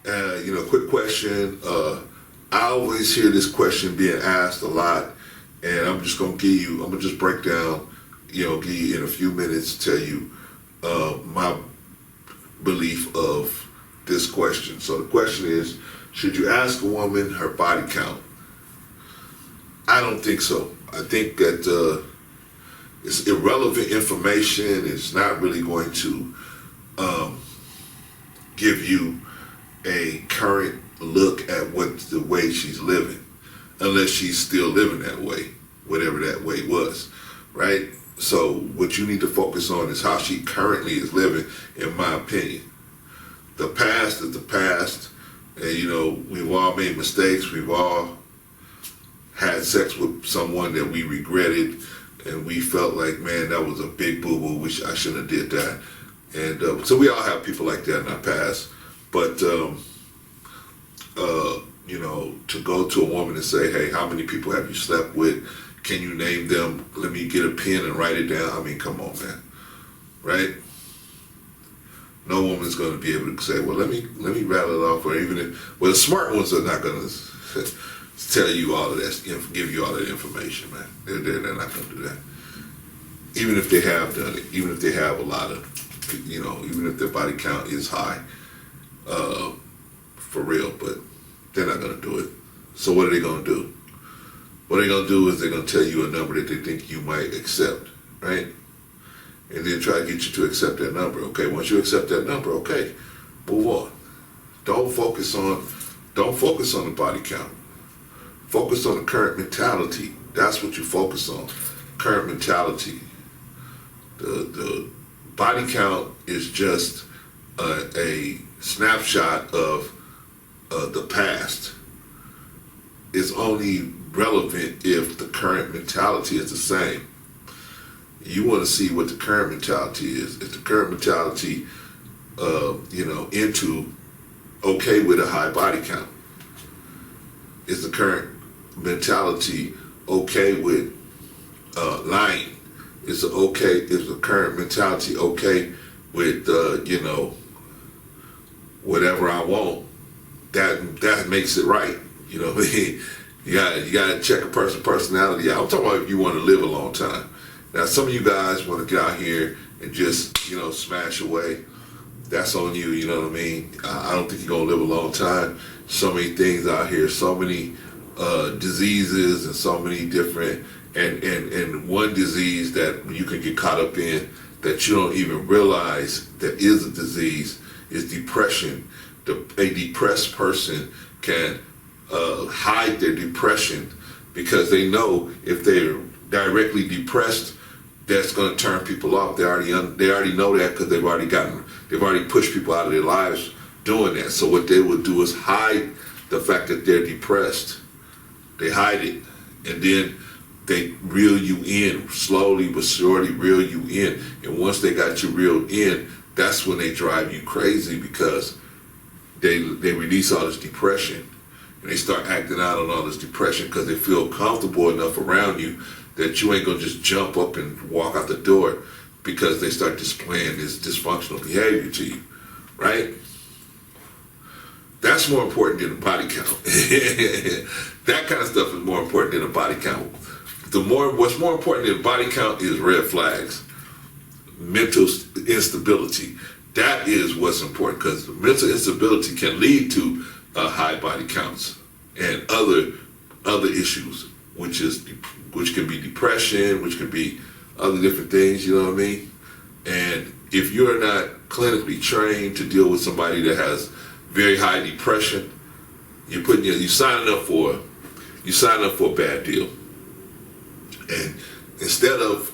Quick question. I always hear this question being asked a lot, and I'm gonna just break down, give you in a few minutes, tell you my belief of this question. So the question is, should you ask a woman her body count? I don't think so. I think that it's irrelevant information. It's not really going to give you a current look at what the way she's living, unless she's still living that way, whatever that way was, right? So what you need to focus on is how she currently is living, in my opinion. The past is the past, and we've all made mistakes. We've all had sex with someone that we regretted, and we felt like, man, that was a big boo-boo. I shouldn't have did that. And so we all have people like that in our past. But to go to a woman and say, hey, how many people have you slept with? Can you name them? Let me get a pen and write it down. I mean, come on, man, right? No woman's going to be able to say, well, let me rattle it off. Or even if, the smart ones are not going to tell you all of that, give you all that information, man. They're not going to do that. Even if they have done it, even if they have a lot of, even if their body count is high, for real, but they're not going to do it. So what are they going to do? What they're going to do is they're going to tell you a number that they think you might accept, right? And then try to get you to accept that number. Okay, once you accept that number, okay, move on. Don't focus on the body count. Focus on the current mentality. That's what you focus on. Current mentality. The body count is just a snapshot of the past. It's only relevant if the current mentality is the same. You want to see what the current mentality is. If the current mentality, into okay with a high body count, is the current mentality okay with lying? Is the current mentality okay with whatever I want? That makes it right. You know what I mean? You gotta check a person's personality out. I'm talking about if you want to live a long time. Now, some of you guys want to get out here and just, smash away. That's on you, you know what I mean? I don't think you're going to live a long time. So many things out here, so many diseases and so many different, and one disease that you can get caught up in that you don't even realize that is a disease is depression. A depressed person can hide their depression because they know if they're directly depressed, that's going to turn people off. They already know that because they've already pushed people out of their lives doing that. So what they would do is hide the fact that they're depressed. They hide it, and then they reel you in slowly but surely. Reel you in, and once they got you reeled in, that's when they drive you crazy because they release all this depression, and they start acting out on all this depression because they feel comfortable enough around you that you ain't gonna just jump up and walk out the door because they start displaying this dysfunctional behavior to you, right? That's more important than the body count. That kind of stuff is more important than a body count. What's more important than body count is red flags, mental instability. That is what's important because mental instability can lead to high body counts and other issues, which can be depression, which can be other different things. You know what I mean? And if you're not clinically trained to deal with somebody that has very high depression, you signing up for a bad deal. And instead of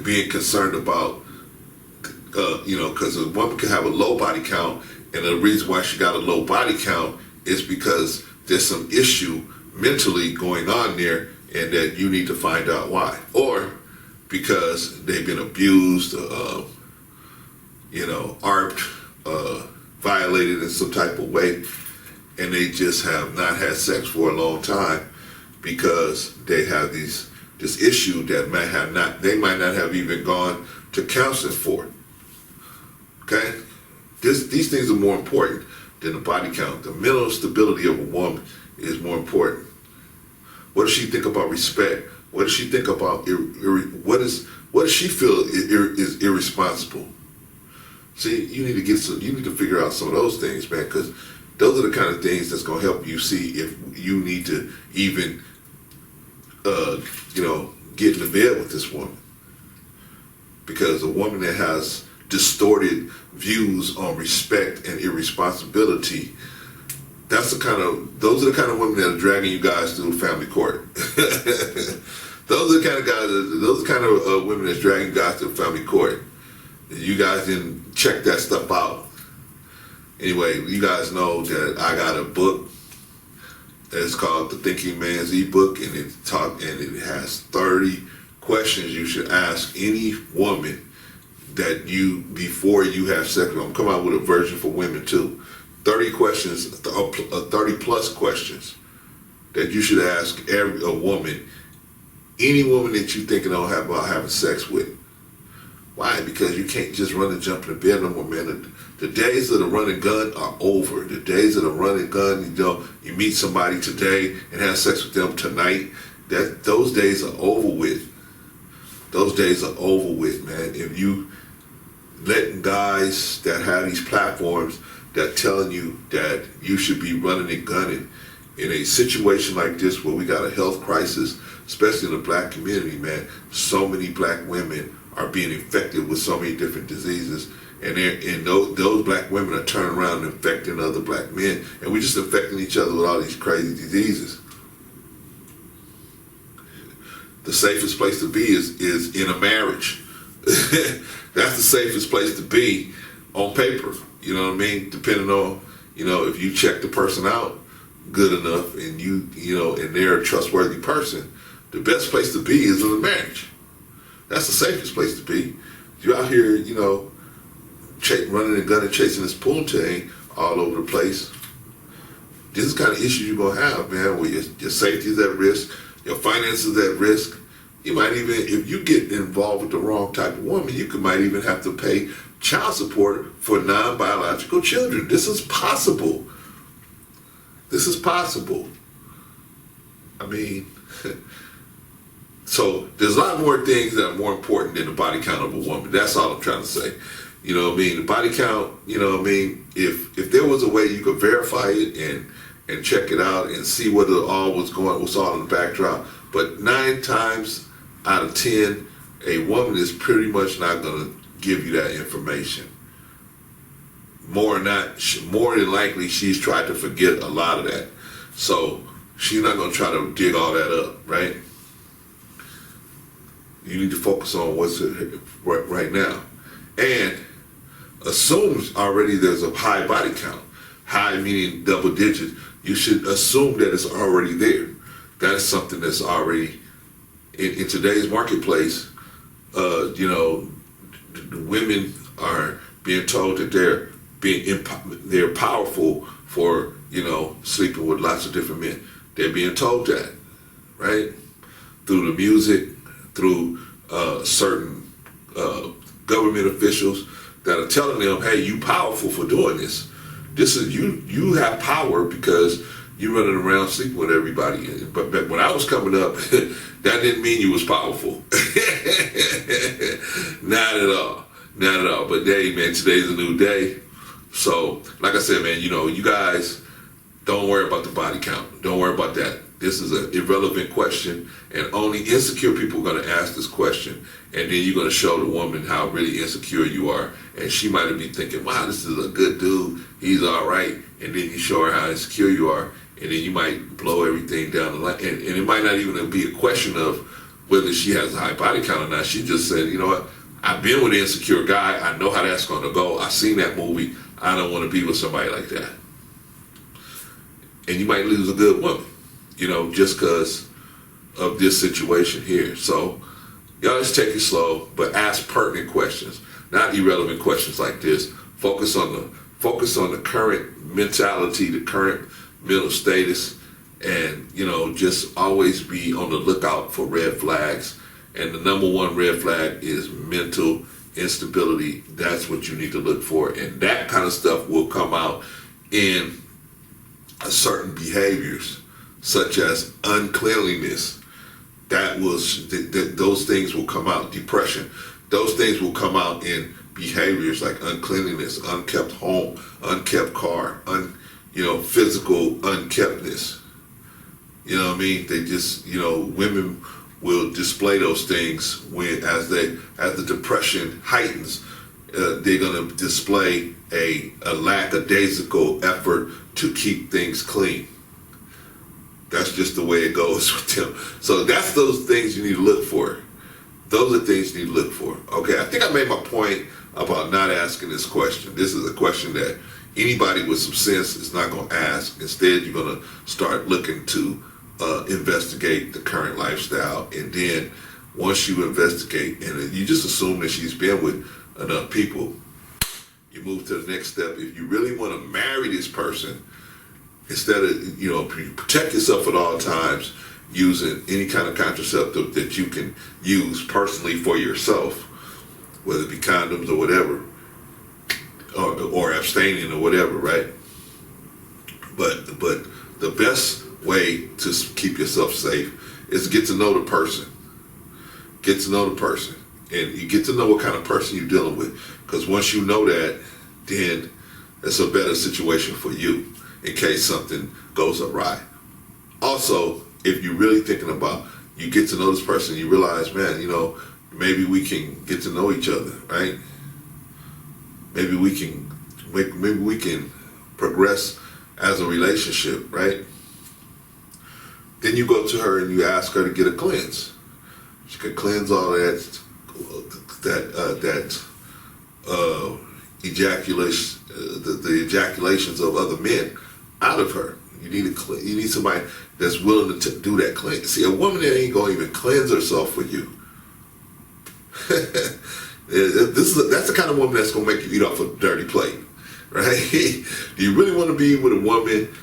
being concerned about, because a woman can have a low body count, and the reason why she got a low body count is because there's some issue mentally going on there, and that you need to find out why, or because they've been abused, violated in some type of way, and they just have not had sex for a long time because they have this issue that they might not have even gone to counseling for. Okay, these things are more important than the body count. The mental stability of a woman is more important. What does she think about respect? What does she think about what does she feel is irresponsible? See, you need to figure out some of those things, man, because those are the kind of things that's gonna help you see if you need to even get in the bed with this woman. Because a woman that has distorted views on respect and irresponsibility, those are the kind of women that are dragging you guys through family court. Those are the kind of women that's dragging you guys through family court. You guys didn't check that stuff out. Anyway, you guys know that I got a book. It's called The Thinking Man's eBook, and it has 30 questions you should ask any woman before you have sex with them. I'm coming out with a version for women too. 30 questions, 30 plus questions that you should ask a woman, any woman that you thinking about having sex with. Why? Because you can't just run and jump in the bed no more, man. The days of the run and gun are over. The days of the run and gun, you meet somebody today and have sex with them tonight, those days are over with. Those days are over with, man. If you letting guys that have these platforms that telling you that you should be running and gunning in a situation like this where we got a health crisis, especially in the black community, man, so many black women are being infected with so many different diseases, and those black women are turning around and infecting other black men, and we're just infecting each other with all these crazy diseases. The safest place to be is in a marriage. That's the safest place to be on paper. You know what I mean? Depending on, if you check the person out good enough and and they're a trustworthy person, the best place to be is in a marriage. That's the safest place to be. You're out here, running and gunning, chasing this poontang all over the place. This is the kind of issues you're going to have, man, where your safety is at risk, your finances at risk. You might even, if you get involved with the wrong type of woman, might even have to pay child support for non-biological children. This is possible. This is possible. I mean, so there's a lot more things that are more important than the body count of a woman. That's all I'm trying to say. You know what I mean? The body count, if there was a way you could verify it and check it out and see what's all in the backdrop, but 9 times out of 10, a woman is pretty much not going to give you that information. More than likely, she's tried to forget a lot of that. So she's not going to try to dig all that up, right? You need to focus on what's right now. And assumes already there's a high body count. High meaning double digits. You should assume that it's already there. That is something that's already in today's marketplace. The women are being told that they're powerful for sleeping with lots of different men. They're being told that, right? Through the music, through certain government officials that are telling them, "Hey, you powerful for doing this. This is you have power because you running around sleeping with everybody." But when I was coming up, that didn't mean you was powerful. Not at all. Not at all. But hey, man, today's a new day. So, like I said, man, you guys don't worry about the body count. Don't worry about that. This is an irrelevant question, and only insecure people are going to ask this question, and then you're going to show the woman how really insecure you are, and she might be thinking, wow, this is a good dude, he's all right, and then you show her how insecure you are, and then you might blow everything down the line, and it might not even be a question of whether she has a high body count or not. She just said, you know what, I've been with an insecure guy, I know how that's going to go, I've seen that movie, I don't want to be with somebody like that. And you might lose a good woman, just because of this situation here. So y'all just take it slow, but ask pertinent questions, not irrelevant questions like this. Focus on the current mentality, the current mental status, and just always be on the lookout for red flags. And the number one red flag is mental instability. That's what you need to look for, and that kind of stuff will come out in certain behaviors, such as uncleanliness. Those things will come out. Depression, those things will come out in behaviors like uncleanliness, unkept home, unkept car, physical unkeptness. You know what I mean? They just, women will display those things as the depression heightens. They're going to display a lackadaisical effort to keep things clean. That's just the way it goes with them. So that's those things you need to look for. Those are things you need to look for. Okay, I think I made my point about not asking this question. This is a question that anybody with some sense is not going to ask. Instead, you're going to start looking to investigate the current lifestyle. And then once you investigate and you just assume that she's been with enough people, you move to the next step. If you really want to marry this person, instead of, protect yourself at all times using any kind of contraceptive that you can use personally for yourself, whether it be condoms or whatever, or abstaining or whatever, right? But the best way to keep yourself safe is to get to know the person. Get to know the person. And you get to know what kind of person you're dealing with. Because once you know that, then it's a better situation for you in case something goes awry. Also, if you're really thinking about, you get to know this person, you realize, man, maybe we can get to know each other, right? Maybe we can progress as a relationship, right? Then you go to her and you ask her to get a cleanse. She can cleanse all that ejaculation, the ejaculations of other men out of her. You need somebody that's willing to do that cleanse. See, a woman that ain't gonna even cleanse herself for you. That's the kind of woman that's gonna make you eat off a dirty plate, right? Do you really want to be with a woman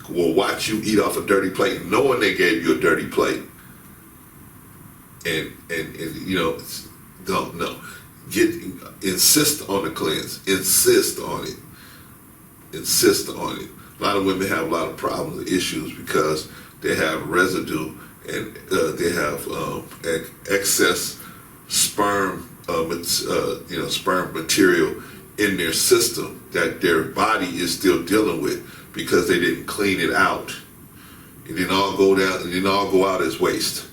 will watch you eat off a dirty plate, knowing they gave you a dirty plate? And no. Insist on the cleanse. Insist on it. Insist on it. A lot of women have a lot of problems, issues, because they have residue and they have excess sperm, sperm material in their system that their body is still dealing with because they didn't clean it out. It didn't all go down. It didn't all go out as waste.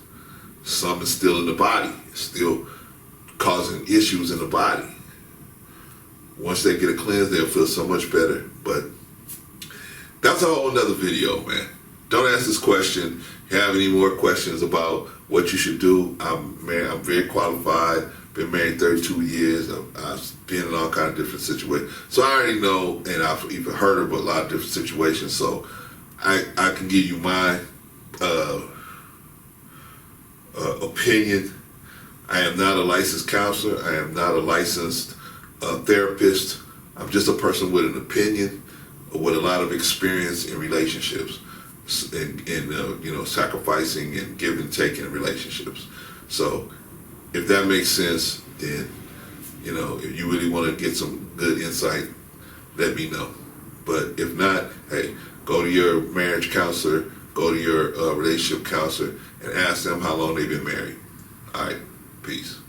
Some is still in the body, still causing issues in the body. Once they get a cleanse, they'll feel so much better. But that's a whole nother video, man. Don't ask this question. If you have any more questions about what you should do, I'm very qualified. Been married 32 years. I've been in all kinds of different situations. So I already know, and I've even heard of a lot of different situations. So I can give you my opinion. I am not a licensed counselor. I am not a licensed therapist. I'm just a person with an opinion, with a lot of experience in relationships, in sacrificing and giving and taking in relationships. So if that makes sense, then if you really want to get some good insight, let me know. But if not, hey, go to your marriage counselor, go to your relationship counselor, and ask them how long they've been married. All right, peace.